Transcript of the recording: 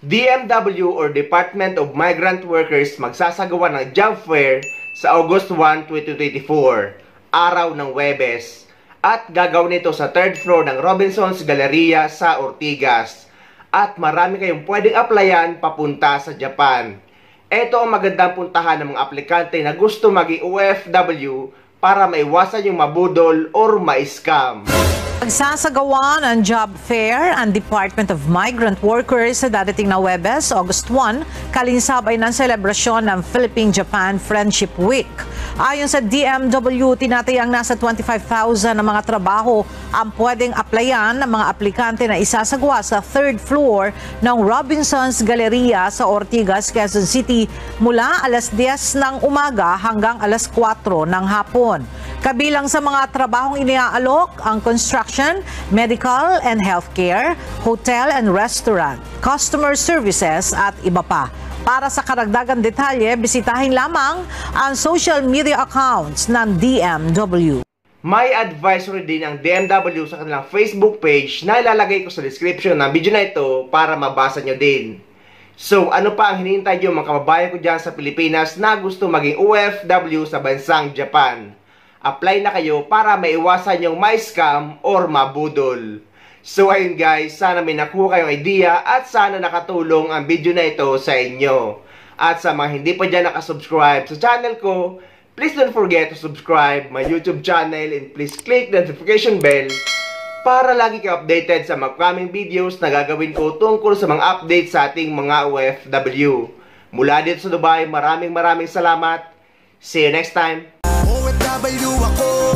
DMW or Department of Migrant Workers magsasagawa ng job fair sa August 1, 2024, araw ng Huwebes. At gagawin ito sa 3rd floor ng Robinson's Galleria sa Ortigas. At marami kayong pwedeng applyan papunta sa Japan. Ito ang magandang puntahan ng mga aplikante na gusto maging OFW para maiwasan yung mabudol or ma-scam. Magsasagawa ng job fair ang Department of Migrant Workers sa dadating na Huwebes, August 1, kalinsabay ng selebrasyon ng Philippine-Japan Friendship Week. Ayon sa DMW, tinatayang nasa 25,000 na mga trabaho ang pwedeng applyan ng mga aplikante na isasagawa sa 3rd floor ng Robinson's Galleria sa Ortigas, Quezon City mula alas 10 ng umaga hanggang alas 4 ng hapon. Kabilang sa mga trabahong iniaalok ang construction, medical and healthcare, hotel and restaurant, customer services at iba pa. Para sa karagdagang detalye, bisitahin lamang ang social media accounts ng DMW. May advisory din ang DMW sa kanilang Facebook page na ilalagay ko sa description ng video na ito para mabasa nyo din. So ano pa ang hinihintay nyo mga kababayan ko dyan sa Pilipinas na gusto maging OFW sa bansang Japan? Apply na kayo para maiwasan yung ma-scam or mabudol. So ayun guys, sana may nakuha kayong idea at sana nakatulong ang video na ito sa inyo. At sa mga hindi pa dyan nakasubscribe sa channel ko, please don't forget to subscribe my YouTube channel and please click the notification bell para lagi kayo updated sa mga upcoming videos na gagawin ko tungkol sa mga updates sa ating mga OFW. Mula dito sa Dubai, maraming salamat. See you next time. OFW ako.